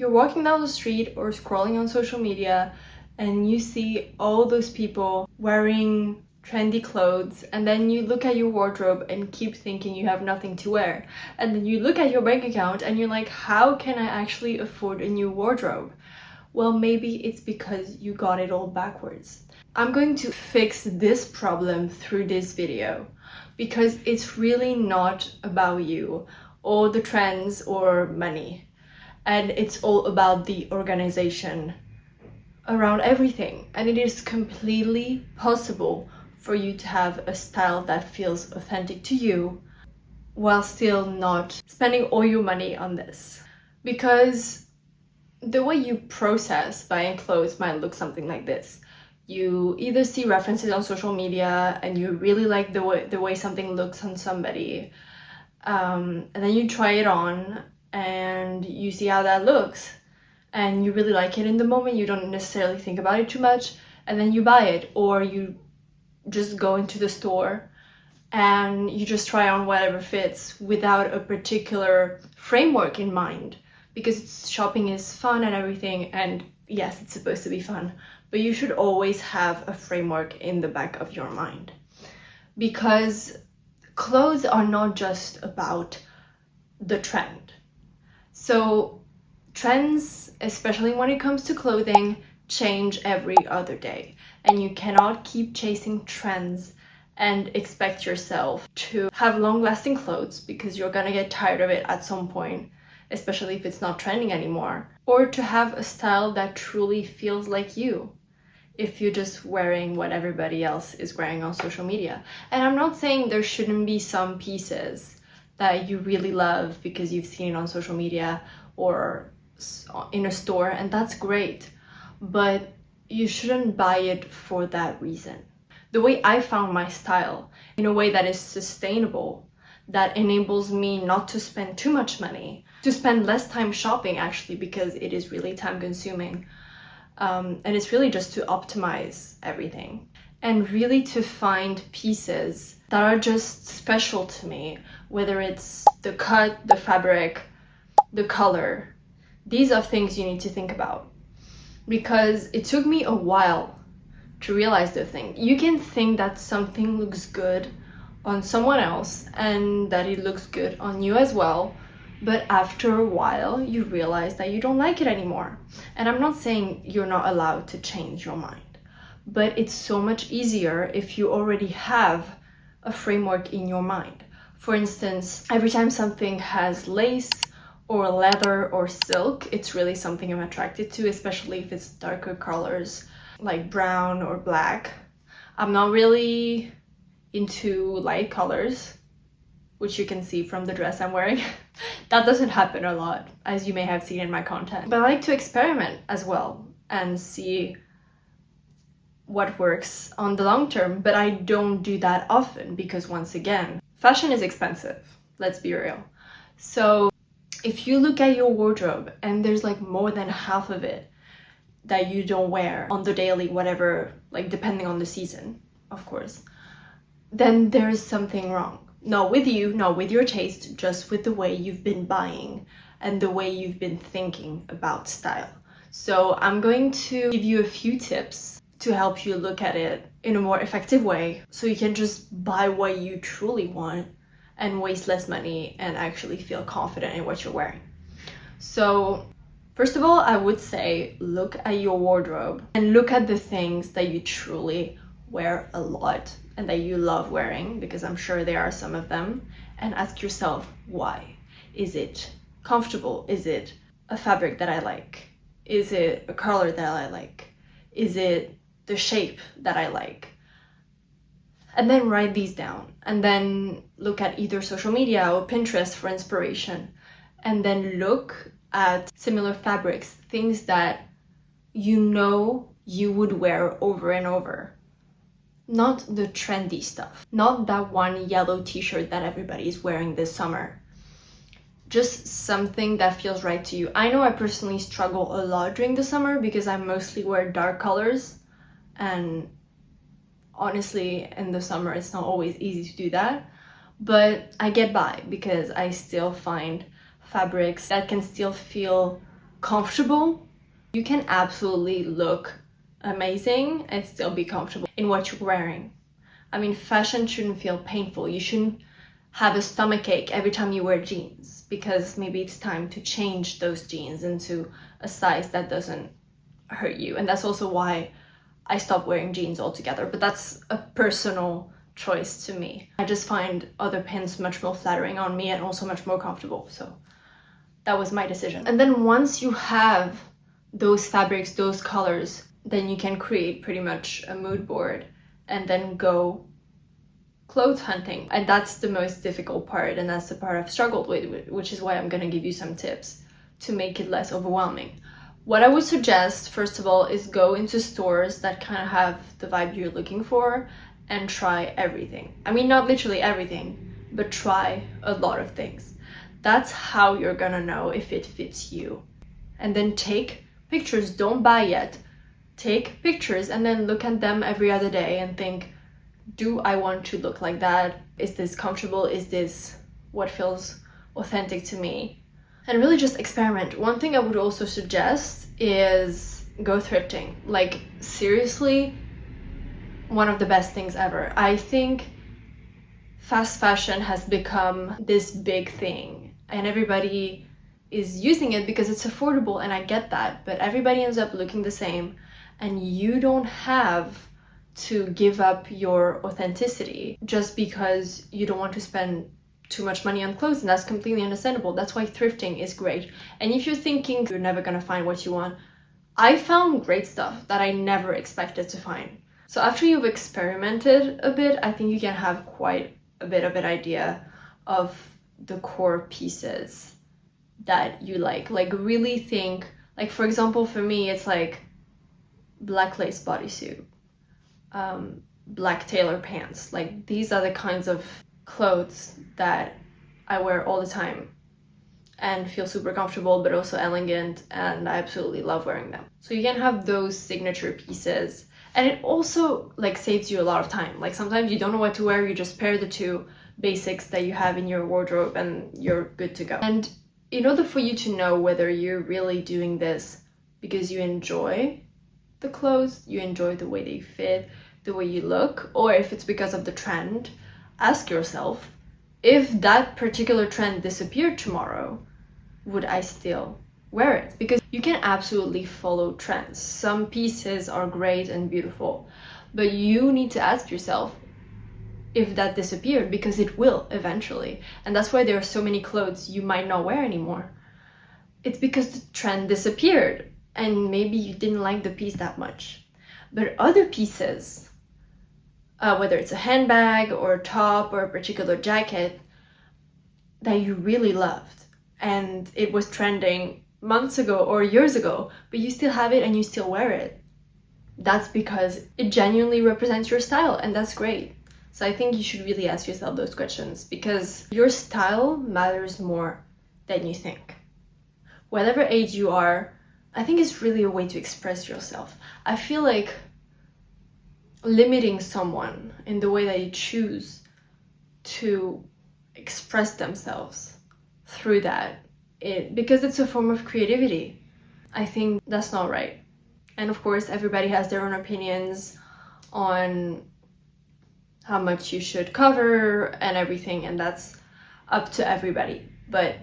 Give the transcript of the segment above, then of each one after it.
you're walking down the street or scrolling on social media and you see all those people wearing trendy clothes, and then you look at your wardrobe and keep thinking you have nothing to wear, and then you look at your bank account and you're like, how can I actually afford a new wardrobe? Well, maybe it's because you got it all backwards. I'm going to fix this problem through this video because it's really not about you or the trends or money, and it's all about the organization around everything. And it is completely possible for you to have a style that feels authentic to you while still not spending all your money on this. Because the way you process buying clothes might look something like this. You either see references on social media and you really like the way something looks on somebody, and then you try it on and you see how that looks and you really like it in the moment, you don't necessarily think about it too much, and then you buy it, or you just go into the store and you just try on whatever fits without a particular framework in mind, because shopping is fun and everything, and yes, it's supposed to be fun, but you should always have a framework in the back of your mind, because clothes are not just about the trend. So trends, especially when it comes to clothing, change every other day, and you cannot keep chasing trends and expect yourself to have long-lasting clothes, because you're gonna get tired of it at some point, especially if it's not trending anymore, or to have a style that truly feels like you if you're just wearing what everybody else is wearing on social media. And I'm not saying there shouldn't be some pieces that you really love because you've seen it on social media or in a store, and that's great, but you shouldn't buy it for that reason. The way I found my style, in a way that is sustainable, that enables me not to spend too much money, to spend less time shopping actually, because it is really time consuming, and it's really just to optimize everything, and really to find pieces that are just special to me, whether it's the cut, the fabric, the color. These are things you need to think about, because it took me a while to realize the thing. You can think that something looks good on someone else and that it looks good on you as well, but after a while you realize that you don't like it anymore. And I'm not saying you're not allowed to change your mind, but it's so much easier if you already have a framework in your mind. For instance, every time something has lace or leather or silk, it's really something I'm attracted to, especially if it's darker colors like brown or black. I'm not really into light colors, which you can see from the dress I'm wearing. That doesn't happen a lot, as you may have seen in my content. But I like to experiment as well and see what works on the long term, but I don't do that often because, once again, fashion is expensive, let's be real. So if you look at your wardrobe and there's like more than half of it that you don't wear on the daily, whatever, like depending on the season, of course, then there's something wrong. Not with you, not with your taste, just with the way you've been buying and the way you've been thinking about style. So I'm going to give you a few tips to help you look at it in a more effective way, so you can just buy what you truly want and waste less money and actually feel confident in what you're wearing. So first of all, I would say look at your wardrobe and look at the things that you truly wear a lot and that you love wearing, because I'm sure there are some of them, and ask yourself why. Is it comfortable? Is it a fabric that I like? Is it a color that I like? Is it the shape that I like? And then write these down, and then look at either social media or Pinterest for inspiration, and then look at similar fabrics, things that you know you would wear over and over. Not the trendy stuff, not that one yellow t-shirt that everybody is wearing this summer. Just something that feels right to you. I know I personally struggle a lot during the summer because I mostly wear dark colors, and honestly in the summer it's not always easy to do that, but I get by because I still find fabrics that can still feel comfortable, you can absolutely look amazing and still be comfortable in what you're wearing. I mean, fashion shouldn't feel painful. You shouldn't have a stomachache every time you wear jeans, because maybe it's time to change those jeans into a size that doesn't hurt you. And that's also why I stopped wearing jeans altogether, but that's a personal choice to me. I just find other pins much more flattering on me and also much more comfortable. So that was my decision. And then once you have those fabrics, those colors, then you can create pretty much a mood board and then go clothes hunting. And that's the most difficult part, and that's the part I've struggled with, which is why I'm gonna give you some tips to make it less overwhelming. What I would suggest, first of all, is go into stores that kind of have the vibe you're looking for and try everything. I mean, not literally everything, but try a lot of things. That's how you're gonna know if it fits you. And then take pictures, don't buy yet. Take pictures and then look at them every other day and think, do I want to look like that? Is this comfortable? Is this what feels authentic to me? And really just experiment. One thing I would also suggest is go thrifting. Like, seriously, one of the best things ever. I think fast fashion has become this big thing and everybody is using it because it's affordable, and I get that, but everybody ends up looking the same, and you don't have to give up your authenticity just because you don't want to spend too much money on clothes, and that's completely understandable. That's why thrifting is great. And if you're thinking you're never gonna find what you want, I found great stuff that I never expected to find. So after you've experimented a bit, I think you can have quite a bit of an idea of the core pieces that you like really think, like, for example, for me, it's like black lace bodysuit, black tailor pants. Like, these are the kinds of clothes that I wear all the time and feel super comfortable, but also elegant, and I absolutely love wearing them. So you can have those signature pieces, and it also like saves you a lot of time. Like, sometimes you don't know what to wear, you just pair the two basics that you have in your wardrobe and you're good to go. And in order for you to know whether you're really doing this because you enjoy the clothes, you enjoy the way they fit, the way you look, or if it's because of the trend, ask yourself, if that particular trend disappeared tomorrow, would I still wear it? Because you can absolutely follow trends. Some pieces are great and beautiful, but you need to ask yourself if that disappeared, because it will eventually. And that's why there are so many clothes you might not wear anymore. It's because the trend disappeared and maybe you didn't like the piece that much. But other pieces, whether it's a handbag or a top or a particular jacket that you really loved and it was trending months ago or years ago, but you still have it and you still wear it, that's because it genuinely represents your style, and that's great. So I think you should really ask yourself those questions, because your style matters more than you think. Whatever age you are, I think it's really a way to express yourself. I feel like limiting someone in the way they choose to express themselves through that, because it's a form of creativity, I think that's not right. And of course, everybody has their own opinions on how much you should cover and everything, and that's up to everybody. But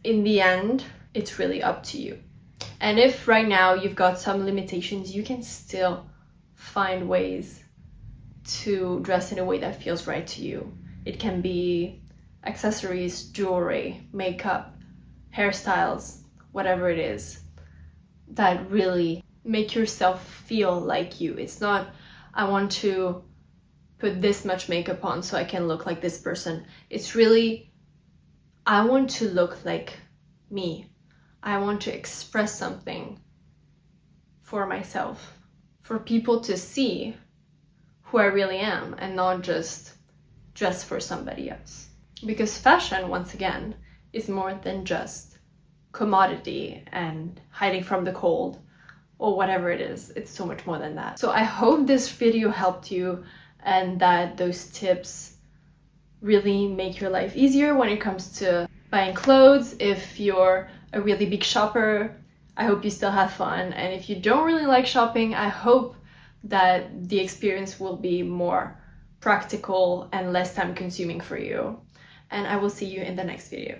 in the end, it's really up to you. And if right now you've got some limitations, you can still find ways to dress in a way that feels right to you. It can be accessories, jewelry, makeup, hairstyles, whatever it is, that really make yourself feel like you. It's not, I want to put this much makeup on so I can look like this person. It's really, I want to look like me. I want to express something for myself, for people to see who I really am and not just dress for somebody else. Because fashion, once again, is more than just commodity and hiding from the cold or whatever it is. It's so much more than that. So I hope this video helped you and that those tips really make your life easier when it comes to buying clothes. If you're a really big shopper, I hope you still have fun. And if you don't really like shopping, I hope that the experience will be more practical and less time consuming for you. And I will see you in the next video.